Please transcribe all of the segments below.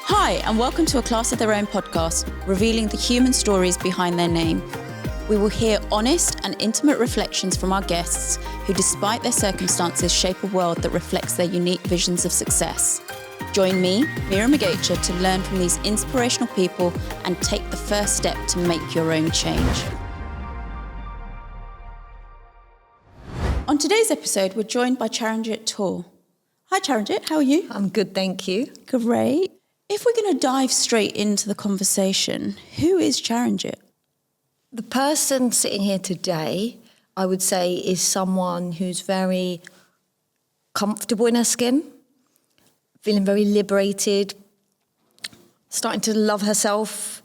Hi, and welcome to A Class of Their Own podcast, revealing the human stories behind their name. We will hear honest and intimate reflections from our guests who, despite their circumstances, shape a world that reflects their unique visions of success. Join me, Mira Magacha, to learn from these inspirational people and take the first step to make your own change. On today's episode, we're joined by Charanjit Toor. Hi Charanjit, how are you? I'm good, thank you. Great. If we're going to dive straight into the conversation, who is Charanjit? The person sitting here today, I would say, is someone who's very comfortable in her skin, feeling very liberated, starting to love herself,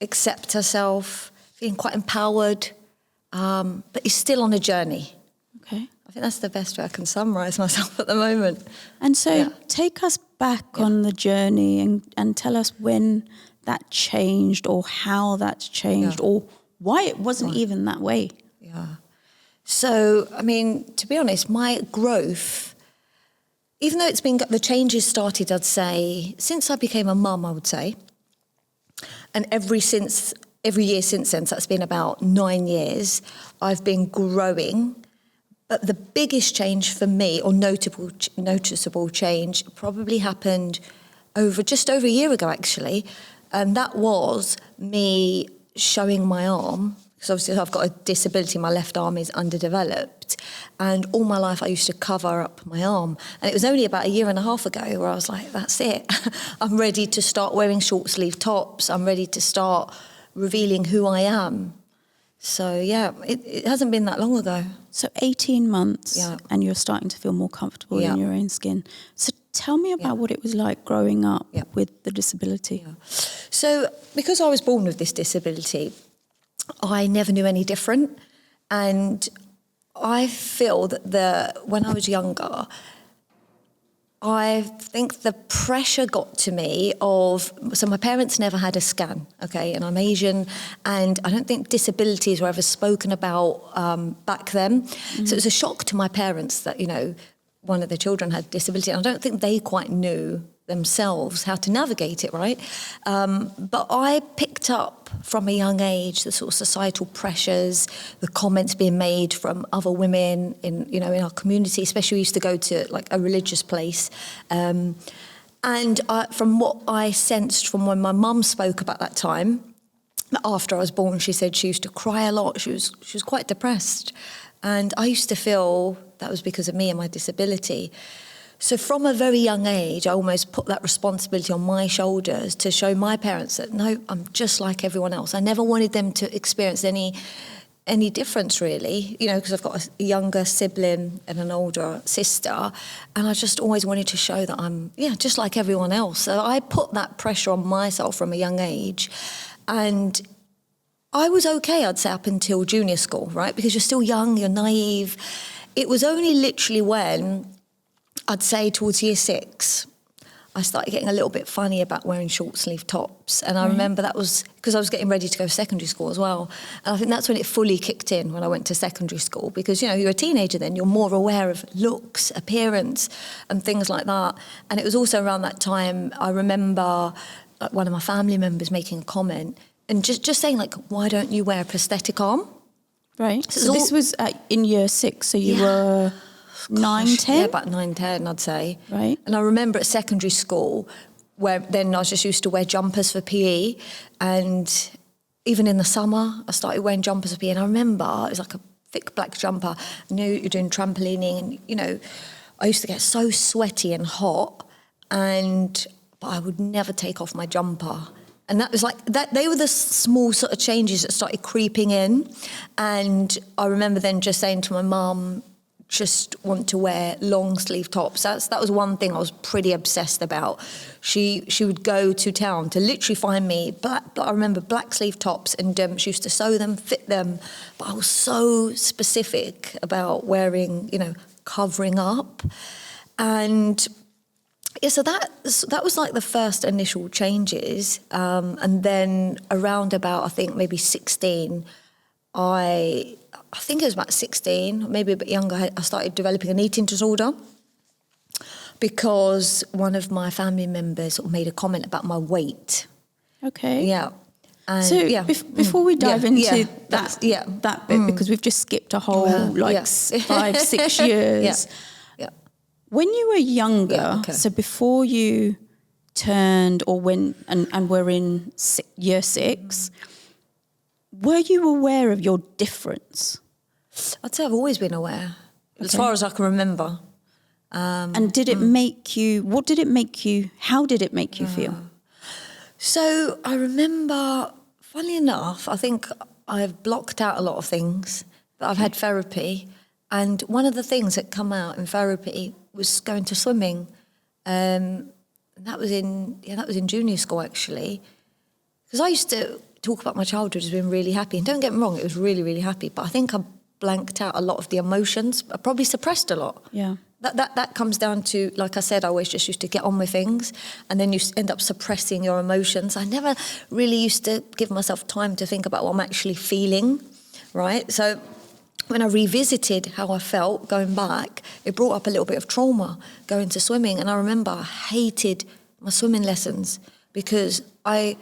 accept herself, feeling quite empowered, but is still on a journey. Okay. I think that's the best way I can summarise myself at the moment. And so take us back on the journey and tell us when that changed or how that's changed or why it wasn't even that way. Yeah. So, I mean, to be honest, my growth, even though the changes started, I'd say, since I became a mum, I would say, and every year since then, so that's been about 9 years, I've been growing. But the biggest change for me, or noticeable change, probably happened just over a year ago, actually. And that was me showing my arm, because obviously I've got a disability. My left arm is underdeveloped. And all my life I used to cover up my arm. And it was only about a year and a half ago where I was like, that's it. I'm ready to start wearing short sleeve tops. I'm ready to start revealing who I am. So, yeah, it hasn't been that long ago. So 18 months and you're starting to feel more comfortable in your own skin. So tell me about what it was like growing up with the disability. Yeah. So because I was born with this disability, I never knew any different. And I feel that when I was younger, I think the pressure got to me so my parents never had a scan, okay, and I'm Asian, and I don't think disabilities were ever spoken about back then. Mm-hmm. So it was a shock to my parents that, one of their children had disability, and I don't think they quite knew themselves how to navigate it, right? But I picked up from a young age the sort of societal pressures, the comments being made from other women in our community, especially we used to go to like a religious place. And from what I sensed from when my mum spoke about that time, after I was born, she said she used to cry a lot. She was quite depressed. And I used to feel that was because of me and my disability. So from a very young age, I almost put that responsibility on my shoulders to show my parents that, no, I'm just like everyone else. I never wanted them to experience any difference, really, because I've got a younger sibling and an older sister, and I just always wanted to show that I'm, just like everyone else. So I put that pressure on myself from a young age, and I was okay, I'd say, up until junior school, right? Because you're still young, you're naive. It was only literally when I'd say towards year 6, I started getting a little bit funny about wearing short sleeve tops. And I remember that was because I was getting ready to go to secondary school as well. And I think that's when it fully kicked in, when I went to secondary school, because, you're a teenager then, you're more aware of looks, appearance and things like that. And it was also around that time, I remember one of my family members making a comment and just saying, like, why don't you wear a prosthetic arm? Right. So this was in year 6, so you were 9, 10? Yeah, about 9, 10, I'd say. Right. And I remember at secondary school, where then I was just used to wear jumpers for PE. And even in the summer, I started wearing jumpers for PE. And I remember it was like a thick black jumper. I knew you're doing trampolining. And, I used to get so sweaty and hot. But I would never take off my jumper. And that was like, they were the small sort of changes that started creeping in. And I remember then just saying to my mum, just want to wear long sleeve tops. That was one thing I was pretty obsessed about. She would go to town to literally find me I remember black sleeve tops, and she used to sew them, fit them. But I was so specific about wearing, covering up. And so that was like the first initial changes. And then around about, I think maybe 16, I think it was about 16, maybe a bit younger, I started developing an eating disorder. because one of my family members sort of made a comment about my weight. Okay. Yeah. And so before we dive into that bit, because we've just skipped a whole 5-6 years. Yeah. When you were younger, so before you turned or when and were in year 6, were you aware of your difference? I'd say I've always been aware, as far as I can remember. And did it make you, how did it make you feel? So I remember, funnily enough, I think I've blocked out a lot of things, but I've had therapy. And one of the things that come out in therapy was going to swimming. And that was in junior school, actually. Because I used to talk about my childhood as being really happy. And don't get me wrong, it was really, really happy. But I think I blanked out a lot of the emotions. I probably suppressed a lot. Yeah. That comes down to, like I said, I always just used to get on with things, and then you end up suppressing your emotions. I never really used to give myself time to think about what I'm actually feeling, right? So when I revisited how I felt going back, it brought up a little bit of trauma going to swimming. And I remember I hated my swimming lessons because I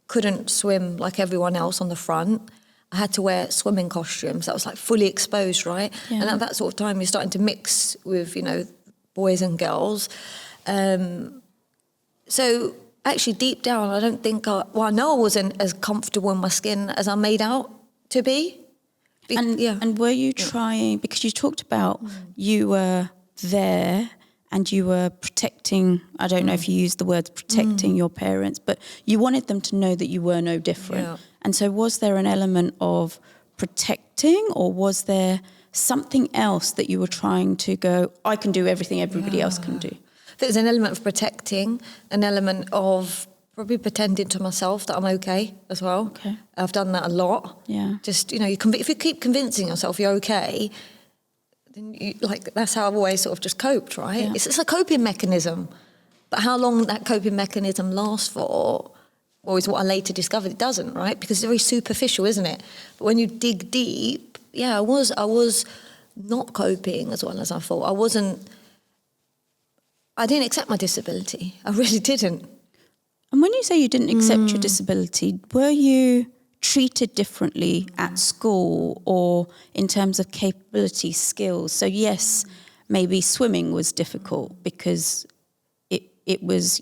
couldn't swim like everyone else on the front. I had to wear swimming costumes that was like fully exposed, right? Yeah. And at that sort of time, you're starting to mix with, boys and girls. So actually deep down, I don't think I know I wasn't as comfortable in my skin as I made out to be. And were you trying, because you talked about you were there and you were protecting, I don't know if you used the words protecting your parents, but you wanted them to know that you were no different. Yeah. And so was there an element of protecting, or was there something else that you were trying to go, I can do everything everybody else can do? There's an element of protecting, an element of probably pretending to myself that I'm okay as well. Okay. I've done that a lot. Yeah. Just, if you keep convincing yourself you're okay, then that's how I've always sort of just coped, right? Yeah. It's a coping mechanism. But how long that coping mechanism lasts for, or is what I later discovered it doesn't, right? Because it's very superficial, isn't it? But when you dig deep, I was not coping as well as I thought. I didn't accept my disability. I really didn't. And when you say you didn't accept your disability, were you treated differently at school or in terms of capability, skills? So yes, maybe swimming was difficult because it was,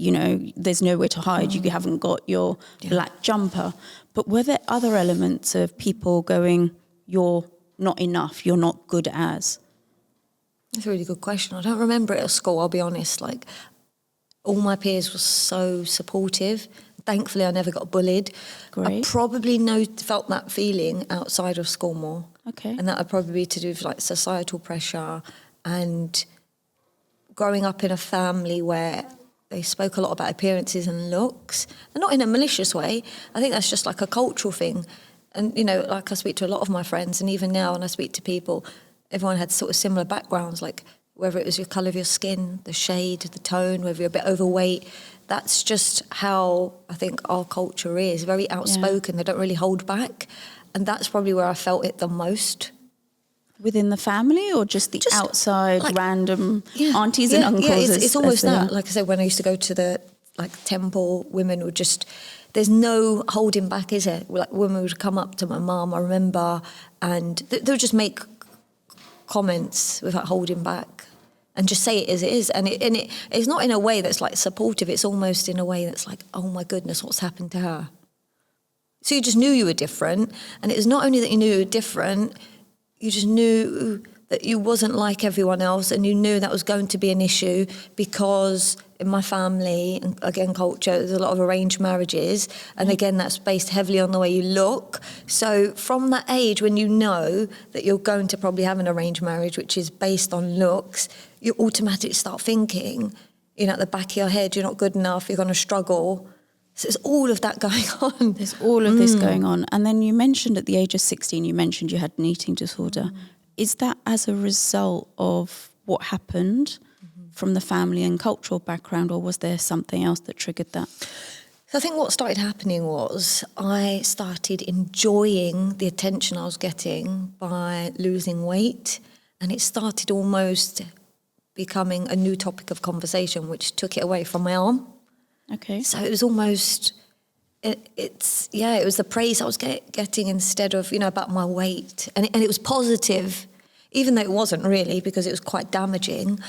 there's nowhere to hide. You haven't got your black jumper. But were there other elements of people going, you're not enough, you're not good as? That's a really good question. I don't remember it at school, I'll be honest. All my peers were so supportive. Thankfully, I never got bullied. Great. I probably felt that feeling outside of school more. Okay. And that would probably be to do with societal pressure and growing up in a family where they spoke a lot about appearances and looks, and not in a malicious way. I think that's just a cultural thing. And, I speak to a lot of my friends, and even now when I speak to people, everyone had sort of similar backgrounds, whether it was your colour of your skin, the shade, the tone, whether you're a bit overweight. That's just how I think our culture is, very outspoken. Yeah. They don't really hold back. And that's probably where I felt it the most. Within the family, or just outside random aunties and uncles? Yeah, it's almost that. Like I said, when I used to go to the temple, women would just, there's no holding back, is it? Women would come up to my mum, I remember, and they would just make comments without holding back and just say it as it is. And it's not in a way that's supportive, it's almost in a way that's oh my goodness, what's happened to her? So you just knew you were different, and it was not only that you knew you were different, you just knew that you wasn't like everyone else, and you knew that was going to be an issue because in my family, and again culture, there's a lot of arranged marriages, and again that's based heavily on the way you look. So from that age, when you know that you're going to probably have an arranged marriage which is based on looks, you automatically start thinking, at the back of your head, you're not good enough, you're going to struggle. So there's all of that going on. There's all of this going on. And then you mentioned at the age of 16, you mentioned you had an eating disorder. Is that as a result of what happened from the family and cultural background, or was there something else that triggered that? So I think what started happening was I started enjoying the attention I was getting by losing weight, and it started almost becoming a new topic of conversation, which took it away from my arm. Okay. So it was almost, it was the praise I was getting instead of, about my weight. And it was positive, even though it wasn't really, because it was quite damaging.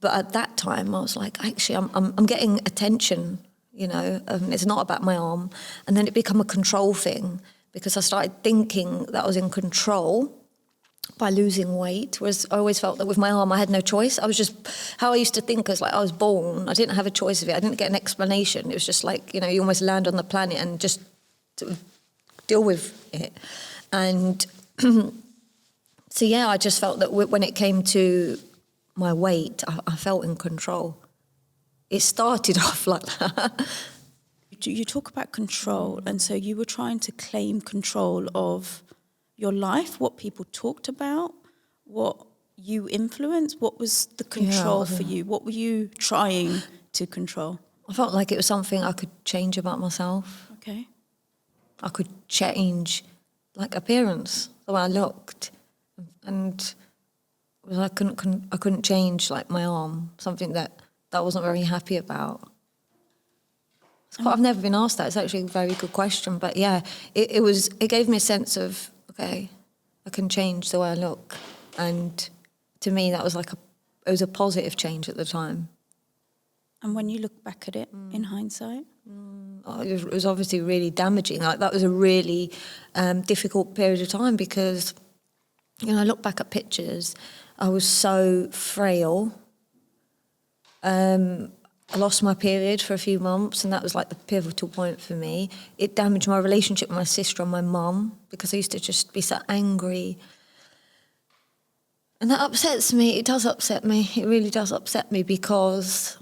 But at that time, I was like, actually, I'm getting attention, it's not about my arm. And then it became a control thing, because I started thinking that I was in control by losing weight, whereas I always felt that with my arm I had no choice. I was just, how I used to think was like I was born, I didn't have a choice of it, I didn't get an explanation. It was just like, you almost land on the planet and just sort of deal with it. And so yeah, I just felt that when it came to my weight, I felt in control. It started off like that. You talk about control, and so you were trying to claim control of your life, what people talked about, what you influenced. What was the control for you? What were you trying to control? I felt like it was something I could change about myself. Okay. I could change, like, appearance, the way I looked, and I couldn't change, like, my arm, something that I wasn't very happy about. I've never been asked that. It's actually a very good question, but yeah, it gave me a sense of, okay, I can change the way I look, and to me that was it was a positive change at the time. And when you look back at it in hindsight? It was obviously really damaging. Like, that was a really difficult period of time, because, I look back at pictures, I was so frail. I lost my period for a few months, and that was like the pivotal point for me. It damaged my relationship with my sister and my mum, because I used to just be so angry. And that upsets me. It does upset me. It really does upset me, because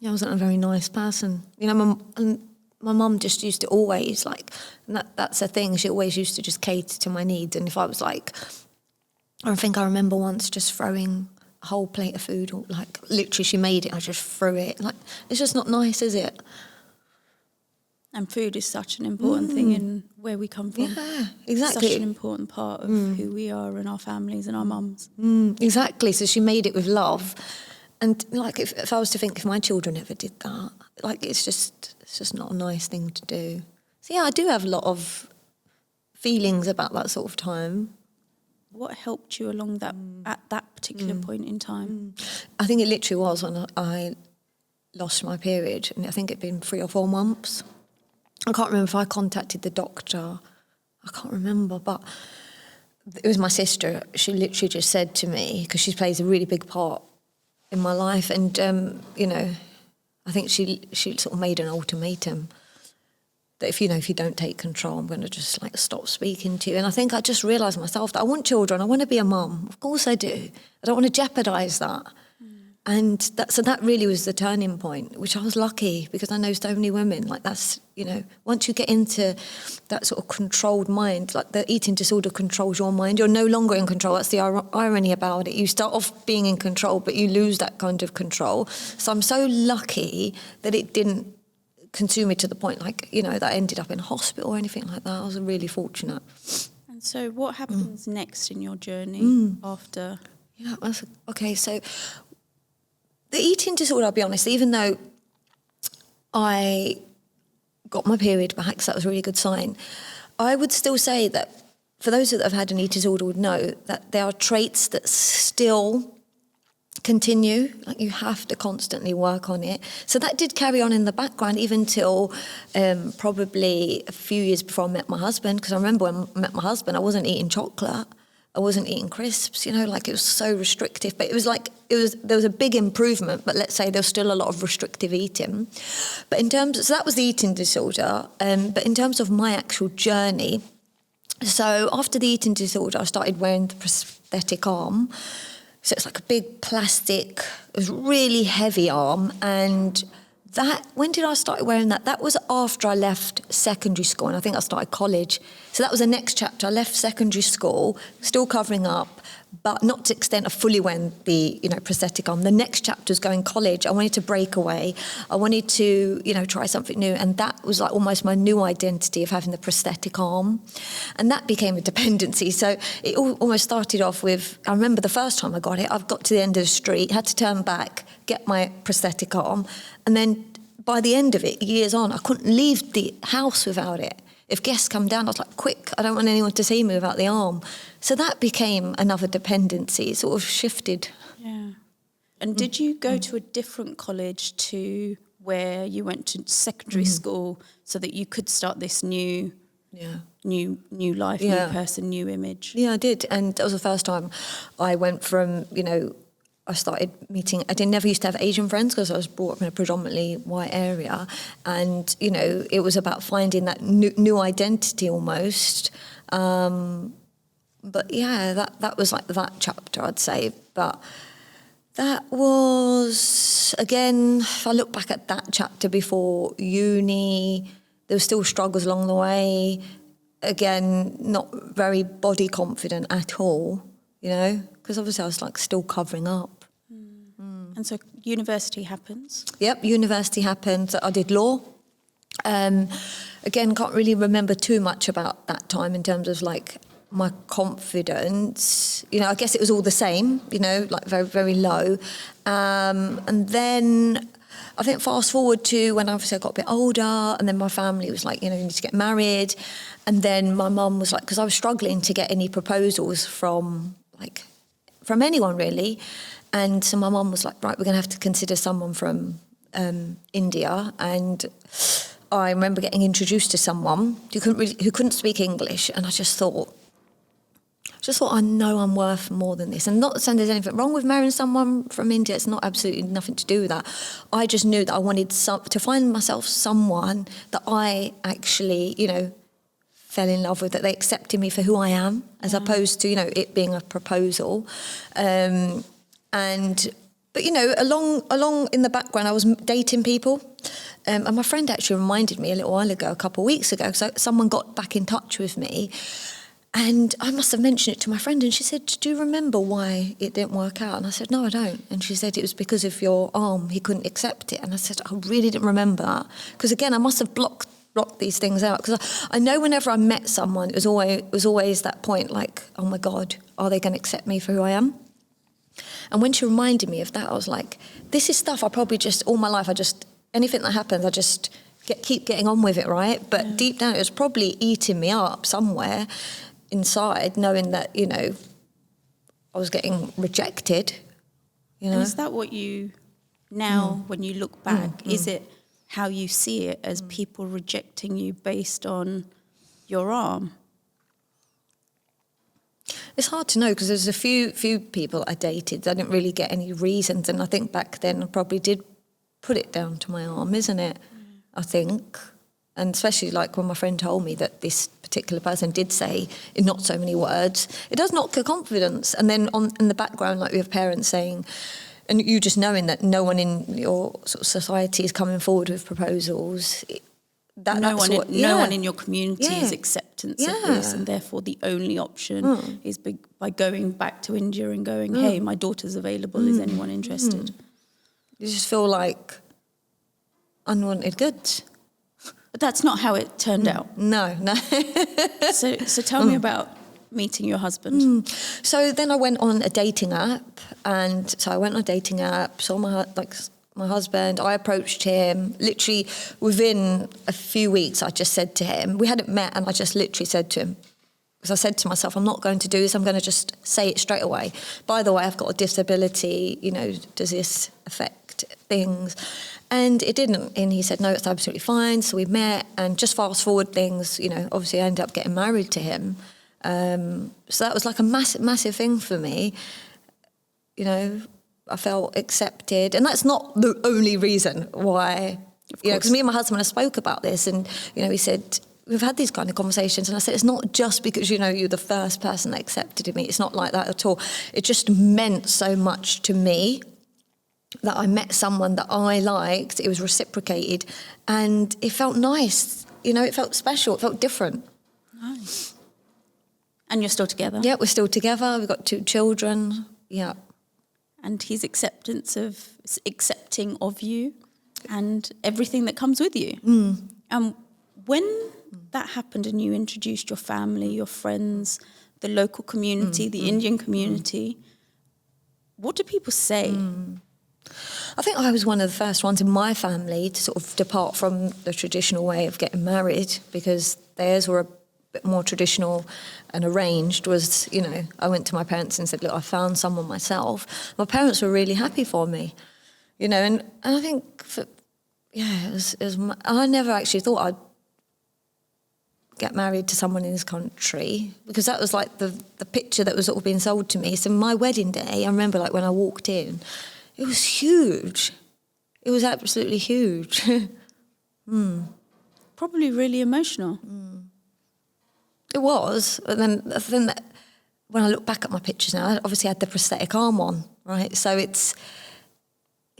I wasn't a very nice person. My mum just used to always, and that's the thing, she always used to just cater to my needs. And if I was I think I remember once just throwing a whole plate of food, or literally she made it, I just threw it. It's just not nice, is it? And food is such an important thing in where we come from. Yeah, exactly. Such an important part of who we are and our families and our mums. Exactly. So she made it with love. And if I was to think if my children ever did that, it's just not a nice thing to do. So yeah, I do have a lot of feelings about that sort of time. What helped you along that at that particular point in time? I think it literally was when I lost my period, and I think it'd been 3 or 4 months. I can't remember if I contacted the doctor. I can't remember, but it was my sister. She literally just said to me, because she plays a really big part in my life, and I think she sort of made an ultimatum that if you don't take control, I'm going to just stop speaking to you. And I think I just realised myself that I want children. I want to be a mum. Of course I do. I don't want to jeopardise that. And that really was the turning point, which I was lucky, because I know so many women, that's, once you get into that sort of controlled mind, the eating disorder controls your mind, you're no longer in control. That's the irony about it. You start off being in control, but you lose that kind of control. So I'm so lucky that it didn't consume me to the point, that I ended up in hospital or anything like that. I was really fortunate. And so what happens next in your journey after? Yeah, okay, so the eating disorder, I'll be honest, even though I got my period back, so that was a really good sign, I would still say that for those that have had an eating disorder would know that there are traits that still continue. You have to constantly work on it. So that did carry on in the background even till probably a few years before I met my husband, because I remember when I met my husband, I wasn't eating chocolate. I wasn't eating crisps, it was so restrictive. But there was a big improvement, but let's say there was still a lot of restrictive eating. But so that was the eating disorder. But in terms of my actual journey, so after the eating disorder, I started wearing the prosthetic arm. So it's a big plastic, it was really heavy arm. And when did I start wearing that? That was after I left secondary school, and I think I started college. So that was the next chapter. I left secondary school, still covering up, but not to the extent I fully went the, prosthetic arm. The next chapter was going college. I wanted to break away. I wanted to, try something new. And that was like almost my new identity of having the prosthetic arm. And that became a dependency. So it almost started off with, I remember the first time I got it, I've got to the end of the street, had to turn back, get my prosthetic arm. And then by the end of it, years on, I couldn't leave the house without it. If guests come down, I was like, quick, I don't want anyone to see me without the arm. So that became another dependency. It sort of shifted. Yeah. And did you go to a different college to where you went to secondary school so that you could start this new life, new person, new image? Yeah, I did. And that was the first time I went from, I started meeting, never used to have Asian friends because I was brought up in a predominantly white area. And, it was about finding that new identity almost. But yeah, that was like that chapter, I'd say. But that was, again, if I look back at that chapter before uni, there were still struggles along the way. Again, not very body confident at all, because obviously I was like still covering up. And so university happens? Yep, university happened. I did law. Again, can't really remember too much about that time in terms of like my confidence. I guess it was all the same, like very, very low. And then I think fast forward to when obviously I got a bit older, and then my family was like, you need to get married. And then my mum was like, because I was struggling to get any proposals from anyone really. And so my mum was like, right, we're going to have to consider someone from India. And I remember getting introduced to someone who couldn't speak English. And I just thought, I know I'm worth more than this. And not saying there's anything wrong with marrying someone from India. It's not absolutely nothing to do with that. I just knew that I wanted to find myself someone that I actually, fell in love with, that they accepted me for who I am, as opposed to, it being a proposal. But along in the background, I was dating people. And my friend actually reminded me a little while ago, a couple of weeks ago, so someone got back in touch with me. And I must have mentioned it to my friend, and she said, do you remember why it didn't work out? And I said, no, I don't. And she said, it was because of your arm, he couldn't accept it. And I said, I really didn't remember that. Because again, I must have blocked these things out. Because I know whenever I met someone, it was always that point like, oh my God, are they going to accept me for who I am? And when she reminded me of that, I was like, this is stuff I probably all my life, anything that happens, I just keep getting on with it, right? But deep down, it was probably eating me up somewhere inside, knowing that, I was getting rejected. And is that what you, now when you look back, is it how you see it as people rejecting you based on your arm? It's hard to know because there's a few people I dated. I didn't really get any reasons, and I think back then I probably did put it down to my arm, isn't it? I think, and especially like when my friend told me that this particular person did say in not so many words, it does knock your confidence. And then in the background, like we have parents saying, and you just knowing that no one in your sort of society is coming forward with proposals. No one in your community is acceptance of this, and therefore the only option is by going back to India and going, hey, my daughter's available, is anyone interested? You just feel like unwanted goods. But that's not how it turned out. No. So tell me about meeting your husband. So then I went on a dating app, and so I went on a dating app, saw my husband. I approached him literally within a few weeks. I just said to him, we hadn't met, and I just literally said to him, because I said to myself, I'm not going to do this, I'm going to just say it straight away. By the way, I've got a disability, does this affect things? And it didn't. And he said, no, it's absolutely fine. So we met, and just fast forward things, obviously I ended up getting married to him. So that was like a massive thing for me. I felt accepted, and that's not the only reason why. Because me and my husband, I spoke about this, and he said we've had these kind of conversations, and I said it's not just because you're the first person that accepted me. It's not like that at all. It just meant so much to me that I met someone that I liked. It was reciprocated, and it felt nice. It felt special. It felt different. Nice. And you're still together? Yeah, we're still together. We've got 2 children. Yeah. And he's accepting of you and everything that comes with you. When that happened and you introduced your family, your friends, the local community, the Indian community, what do people say? I think I was one of the first ones in my family to sort of depart from the traditional way of getting married, because theirs were a bit more traditional and arranged. Was, you know, I went to my parents and said, look, I found someone myself. My parents were really happy for me, you know, and I think, I never actually thought I'd get married to someone in this country, because that was like the picture that was sort of being sold to me. So my wedding day, I remember like when I walked in, it was huge. It was absolutely huge. Probably really emotional. It was. And then the thing that, when I look back at my pictures now, I obviously had the prosthetic arm on, right? So it's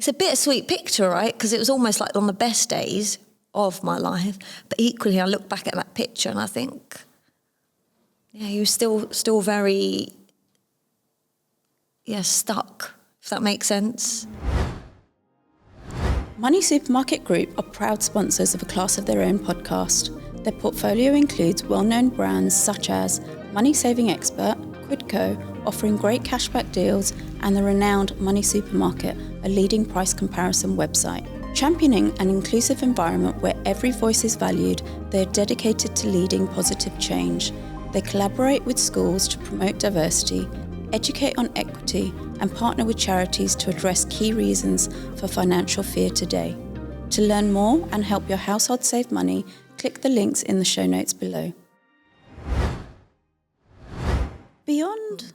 a bittersweet picture, right? Because it was almost like on the best days of my life. But equally, I look back at that picture and I think, yeah, he was still very, stuck, if that makes sense. Money Supermarket Group are proud sponsors of A Class of Their Own podcast. Their portfolio includes well-known brands such as Money Saving Expert, Quidco, offering great cashback deals, and the renowned Money Supermarket, a leading price comparison website. Championing an inclusive environment where every voice is valued, they are dedicated to leading positive change. They collaborate with schools to promote diversity, educate on equity, and partner with charities to address key reasons for financial fear today. To learn more and help your household save money, click the links in the show notes below. Beyond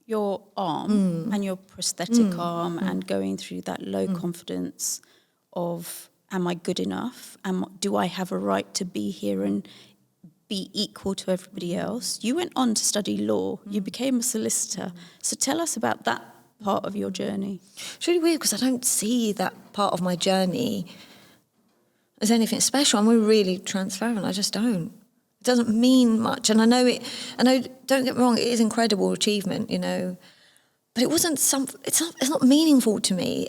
your arm and your prosthetic arm and going through that low confidence of, am I good enough? Do I have a right to be here and be equal to everybody else? You went on to study law. You became a solicitor. So tell us about that part of your journey. It's really weird because I don't see that part of my journey as anything special. I'm really transparent. I just don't. It doesn't mean much. And I know, don't get me wrong, it is incredible achievement, you know, but it wasn't it's not meaningful to me.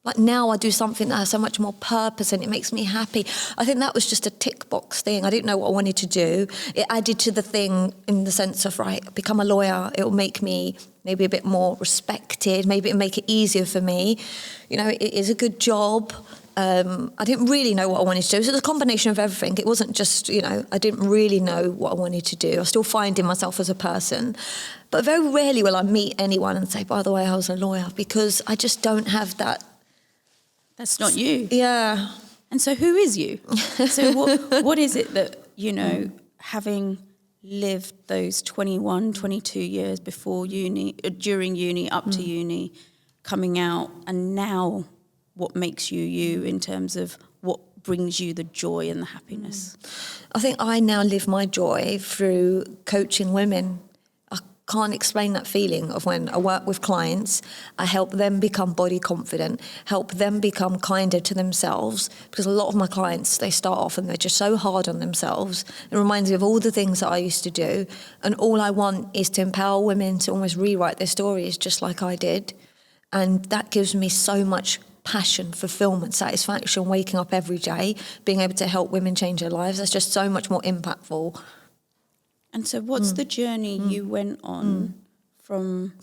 Like now I do something that has so much more purpose and it makes me happy. I think that was just a tick box thing. I didn't know what I wanted to do. It added to the thing in the sense of, right, become a lawyer. It will make me maybe a bit more respected. Maybe it'll make it easier for me. You know, it is a good job. I didn't really know what I wanted to do. So it was a combination of everything. It wasn't just, you know, I didn't really know what I wanted to do. I was still finding myself as a person. But very rarely will I meet anyone and say, by the way, I was a lawyer, because I just don't have that. That's not you. Yeah. And so who is you? So what is it that, you know, having lived those 21, 22 years before uni, during uni, up to uni, coming out, and now what makes you you in terms of what brings you the joy and the happiness? I think I now live my joy through coaching women. I can't explain that feeling of when I work with clients, I help them become body confident, help them become kinder to themselves, because a lot of my clients, they start off and they're just so hard on themselves. It reminds me of all the things that I used to do, and all I want is to empower women to almost rewrite their stories just like I did. And that gives me so much passion, fulfillment, satisfaction, waking up every day, being able to help women change their lives. That's just so much more impactful. And so what's the journey you went on from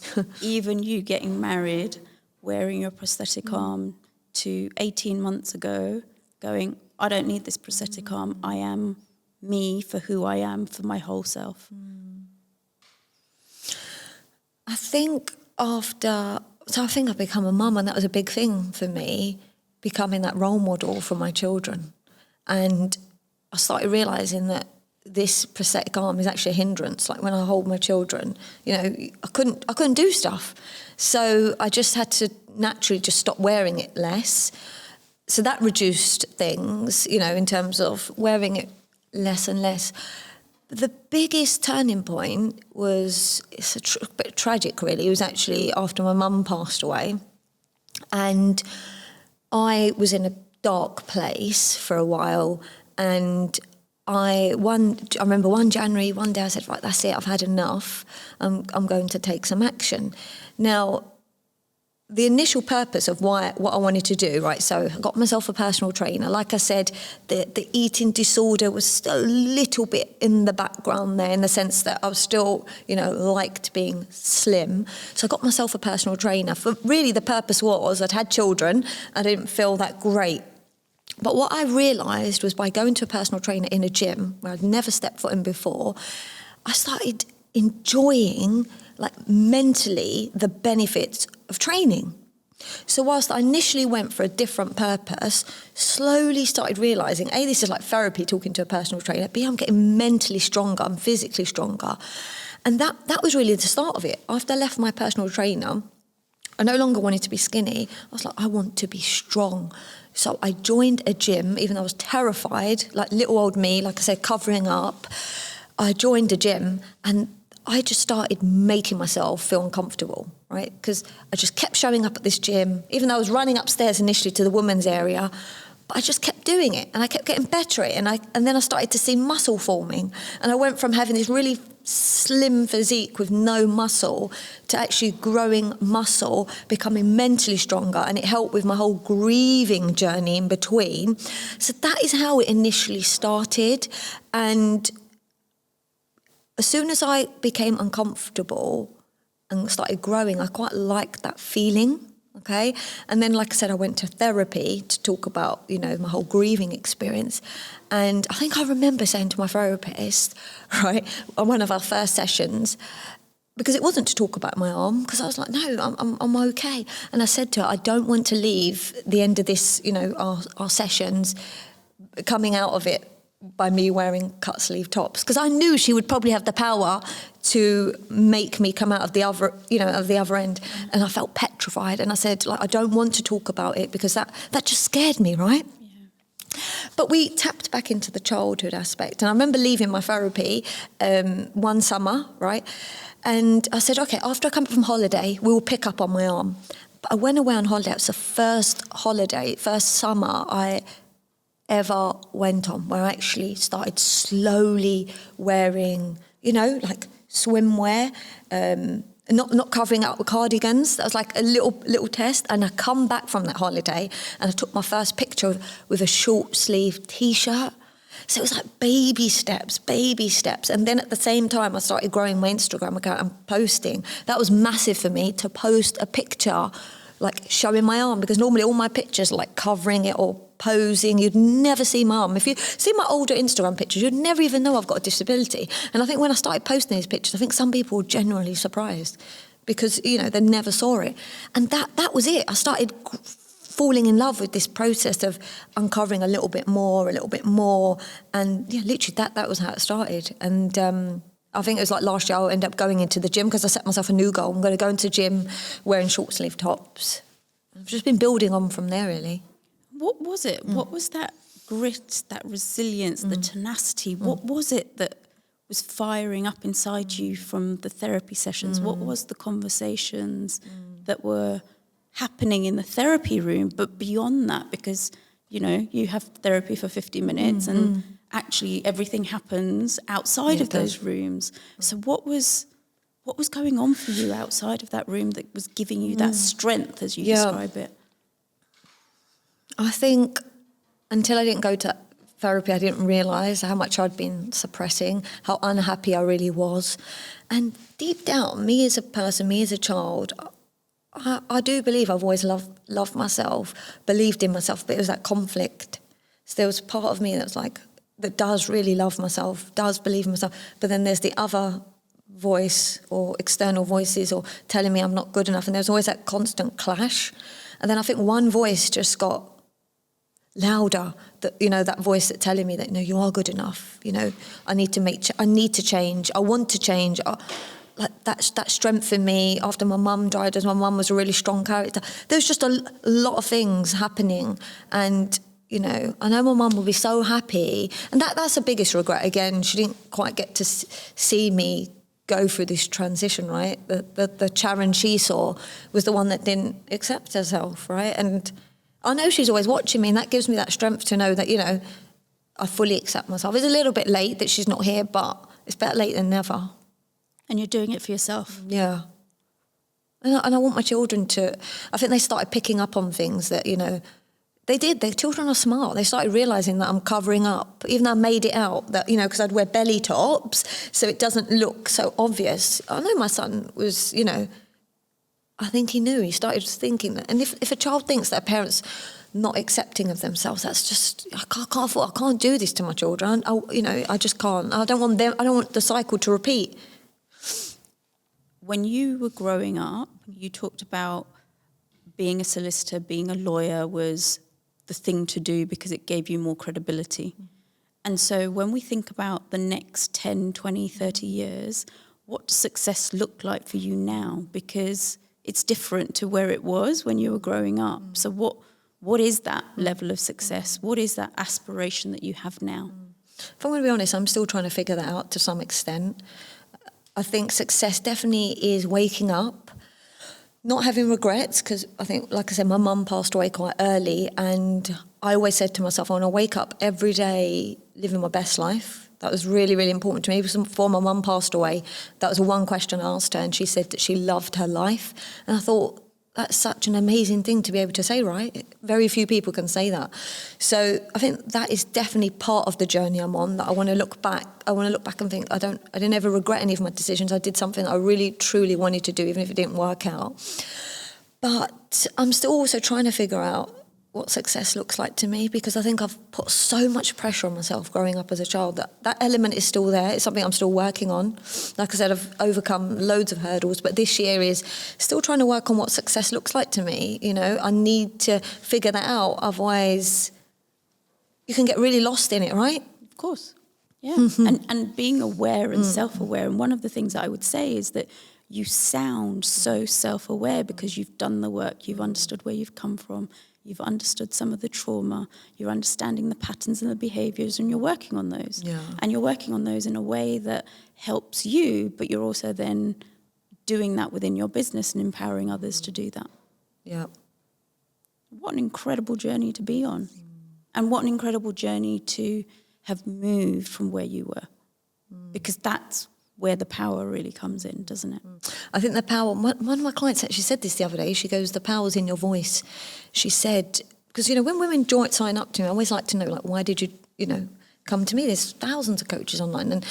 even you getting married, wearing your prosthetic arm, to 18 months ago going, I don't need this prosthetic arm, I am me for who I am, for my whole self? I think I become a mum, and that was a big thing for me, becoming that role model for my children. And I started realising that this prosthetic arm is actually a hindrance. Like when I hold my children, you know, I couldn't do stuff. So I just had to naturally just stop wearing it less. So that reduced things, you know, in terms of wearing it less and less. The biggest turning point was, it's a bit tragic really, it was actually after my mum passed away. And I was in a dark place for a while, and I remember one January, one day I said, right, that's it, I've had enough. I'm going to take some action. Now, the initial purpose of what I wanted to do, right, so I got myself a personal trainer. Like I said, the eating disorder was still a little bit in the background there, in the sense that I was still, liked being slim. So I got myself a personal trainer. For really the purpose was I'd had children, I didn't feel that great. But what I realised was by going to a personal trainer in a gym, where I'd never stepped foot in before, I started enjoying, mentally, the benefits of training. So whilst I initially went for a different purpose, slowly started realising, A, this is like therapy, talking to a personal trainer, B, I'm getting mentally stronger, I'm physically stronger. And that was really the start of it. After I left my personal trainer, I no longer wanted to be skinny. I was like, I want to be strong. So I joined a gym, even though I was terrified, like little old me, like I said, covering up. I joined a gym and I just started making myself feel uncomfortable, right? Because I just kept showing up at this gym, even though I was running upstairs initially to the women's area, but I just kept doing it and I kept getting better at it. And then I started to see muscle forming. And I went from having this really slim physique with no muscle to actually growing muscle, becoming mentally stronger. And it helped with my whole grieving journey in between. So that is how it initially started. And as soon as I became uncomfortable and started growing, I quite liked that feeling, okay? And then, like I said, I went to therapy to talk about, my whole grieving experience. And I think I remember saying to my therapist, right, on one of our first sessions, because it wasn't to talk about my arm, because I was like, no, I'm okay. And I said to her, I don't want to leave the end of this, our sessions, coming out of it by me wearing cut sleeve tops, because I knew she would probably have the power to make me come out of the other end. And I felt petrified. And I said, I don't want to talk about it because that just scared me, right? Yeah. But we tapped back into the childhood aspect. And I remember leaving my therapy one summer, right? And I said, okay, after I come back from holiday, we'll pick up on my arm. But I went away on holiday. It was the first summer I ever went on, where I actually started slowly wearing, swimwear, not covering up with cardigans. That was like a little test. And I come back from that holiday and I took my first picture with a short sleeve T-shirt. So it was like baby steps. And then at the same time, I started growing my Instagram account and posting. That was massive for me, to post a picture showing my arm, because normally all my pictures are covering it or posing. You'd never see my arm. If you see my older Instagram pictures, you'd never even know I've got a disability. And I think when I started posting these pictures, I think some people were genuinely surprised, because they never saw it. And that was it. I started falling in love with this process of uncovering a little bit more, and literally that was how it started. And I think it was last year I'll end up going into the gym, because I set myself a new goal. I'm going to go into the gym wearing short sleeve tops. I've just been building on from there, really. What was it? What was that grit, that resilience, the tenacity? What was it that was firing up inside you from the therapy sessions? What was the conversations that were happening in the therapy room, but beyond that? Because, you have therapy for 50 minutes and actually everything happens outside of those rooms. So what was going on for you outside of that room that was giving you that strength, as you describe it? I think until I didn't go to therapy, I didn't realise how much I'd been suppressing, how unhappy I really was. And deep down, me as a person, me as a child, I do believe I've always loved myself, believed in myself, but it was that conflict. So there was part of me that does really love myself, does believe in myself, but then there's the other voice or external voices or telling me I'm not good enough, and there's always that constant clash. And then I think one voice just got louder, that voice that's telling me that, no, you are good enough, I need to change, I want to change. That strength in me after my mum died, as my mum was a really strong character. There was just a lot of things happening, and I know my mum will be so happy, and that's the biggest regret. Again, she didn't quite get to see me go through this transition, right? The Charan she saw was the one that didn't accept herself, right? And I know she's always watching me, and that gives me that strength to know that, I fully accept myself. It's a little bit late that she's not here, but it's better late than never. And you're doing it for yourself. Yeah. And I want my children to, I think they started picking up on things that, they did. Their children are smart. They started realising that I'm covering up, even though I made it out that, because I'd wear belly tops so it doesn't look so obvious. I know my son was, I think he knew. He started thinking that. And if a child thinks that a parent's not accepting of themselves, that's just, I can't do this to my children. I just can't. I don't want the cycle to repeat. When you were growing up, you talked about being a solicitor, being a lawyer was the thing to do because it gave you more credibility. And so when we think about the next 10, 20, 30 years, what does success look like for you now? Because it's different to where it was when you were growing up. So what is that level of success? What is that aspiration that you have now? If I'm going to be honest, I'm still trying to figure that out to some extent. I think success definitely is waking up, not having regrets, because I think, like I said, my mum passed away quite early, and I always said to myself, I want to wake up every day living my best life. That was really, really important to me. Before my mum passed away, that was the one question I asked her, and she said that she loved her life. And I thought, that's such an amazing thing to be able to say, right? Very few people can say that. So I think that is definitely part of the journey I'm on, that I want to look back. I want to look back and think, I didn't ever regret any of my decisions. I did something that I really, truly wanted to do, even if it didn't work out. But I'm still also trying to figure out what success looks like to me, because I think I've put so much pressure on myself growing up as a child that element is still there. It's something I'm still working on. Like I said, I've overcome loads of hurdles, but this year is still trying to work on what success looks like to me. I need to figure that out. Otherwise, you can get really lost in it, right? Of course. Yeah. And being aware and self-aware. And one of the things that I would say is that you sound so self-aware because you've done the work, you've understood where you've come from, you've understood some of the trauma, you're understanding the patterns and the behaviours, and you're working on those. Yeah. And you're working on those in a way that helps you, but you're also then doing that within your business and empowering others to do that. Yeah. What an incredible journey to be on. And what an incredible journey to have moved from where you were. Because that's where the power really comes in, doesn't it? I think the power, one of my clients actually said this the other day. She goes, the power's in your voice. She said, because, when women sign up to me, I always like to know, why did you, come to me? There's thousands of coaches online. And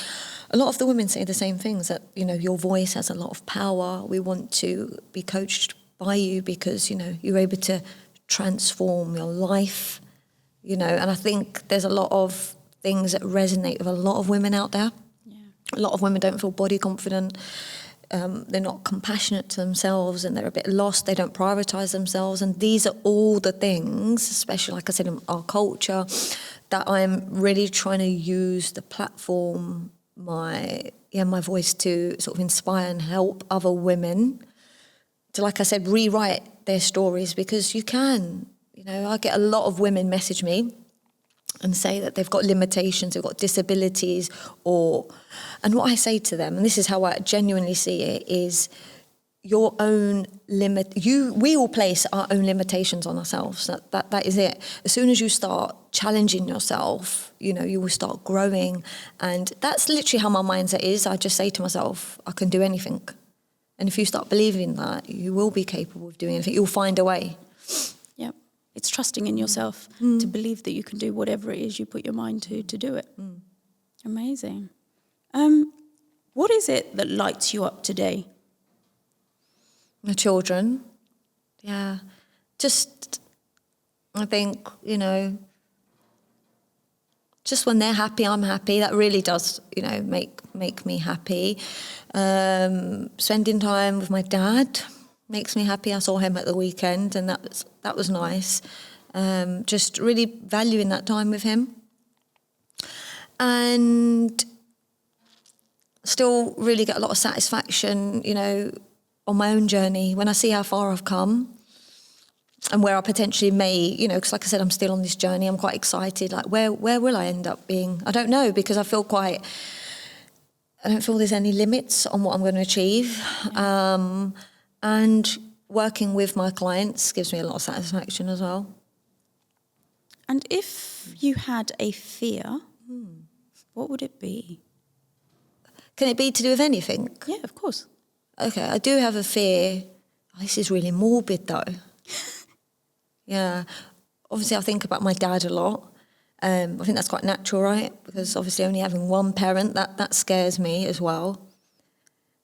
a lot of the women say the same things, that, your voice has a lot of power. We want to be coached by you because, you're able to transform your life, and I think there's a lot of things that resonate with a lot of women out there. A lot of women don't feel body confident. They're not compassionate to themselves, and they're a bit lost. They don't prioritise themselves. And these are all the things, especially, like I said, in our culture, that I'm really trying to use the platform, my voice to sort of inspire and help other women to, like I said, rewrite their stories, because you can. I get a lot of women message me and say that they've got limitations, they've got disabilities, and what I say to them, and this is how I genuinely see it, is your own limit. We all place our own limitations on ourselves. That is it. As soon as you start challenging yourself, you will start growing, and that's literally how my mindset is. I just say to myself, I can do anything, and if you start believing that, you will be capable of doing anything. You'll find a way. It's trusting in yourself to believe that you can do whatever it is you put your mind to do it. Amazing. What is it that lights you up today? My children. Yeah. Just, I think, just when they're happy, I'm happy. That really does, make me happy. Spending time with my dad makes me happy. I saw him at the weekend, and that was nice. Just really valuing that time with him. And still really get a lot of satisfaction, on my own journey when I see how far I've come and where I potentially may, because like I said, I'm still on this journey. I'm quite excited. Where will I end up being? I don't know, because I don't feel there's any limits on what I'm going to achieve. Yeah. And working with my clients gives me a lot of satisfaction as well. And if you had a fear, what would it be? Can it be to do with anything? Yeah, of course. Okay, I do have a fear. This is really morbid, though. Yeah. Obviously, I think about my dad a lot. I think that's quite natural, right? Because obviously only having one parent, that scares me as well.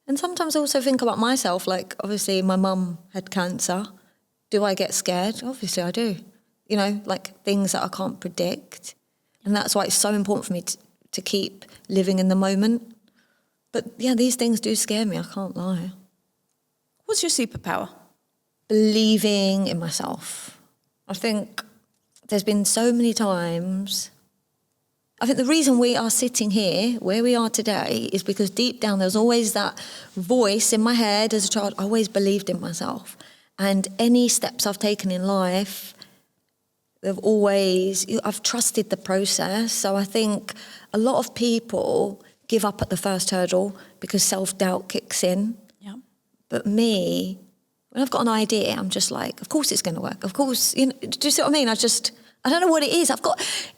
And sometimes I also think about myself, like, obviously my mum had cancer. Do I get scared? Obviously I do. You know, like things that I can't predict. And that's why it's so important for me to keep living in the moment. But yeah, these things do scare me, I can't lie. What's your superpower? Believing in myself. I think there's been so many times. I think the reason we are sitting here, where we are today, is because deep down there's always that voice in my head as a child. I always believed in myself. And any steps I've taken in life, I've trusted the process. So I think a lot of people give up at the first hurdle because self-doubt kicks in. Yeah. But me, when I've got an idea, I'm just like, of course it's going to work. Of course, do you see what I mean? I don't know what it is.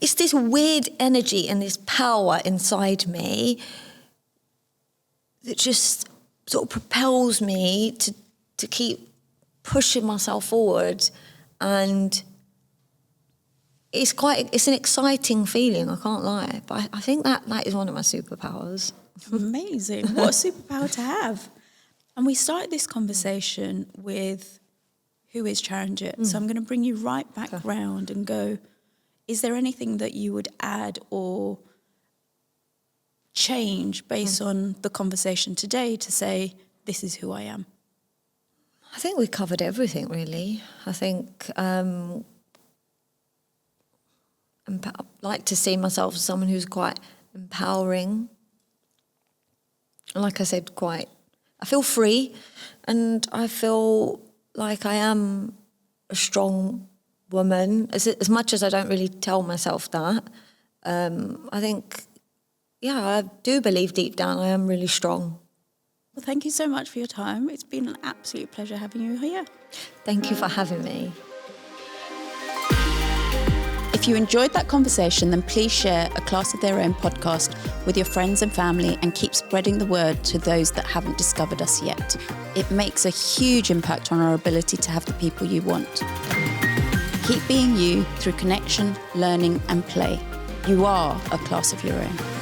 It's this weird energy and this power inside me that just sort of propels me to keep pushing myself forward. And it's an exciting feeling, I can't lie. But I think that is one of my superpowers. Amazing. What a superpower to have. And we started this conversation with who is Charanjit. So I'm going to bring you right back round and go, is there anything that you would add or change based on the conversation today to say, this is who I am? I think we covered everything, really. I think I like to see myself as someone who's quite empowering. And like I said, I feel free, and I feel like I am a strong woman. As much as I don't really tell myself that, I think, I do believe deep down I am really strong. Well, thank you so much for your time. It's been an absolute pleasure having you here. Thank you for having me. If you enjoyed that conversation, then please share A Class of Their Own podcast with your friends and family and keep spreading the word to those that haven't discovered us yet. It makes a huge impact on our ability to have the people you want. Keep being you through connection, learning and play. You are a class of your own.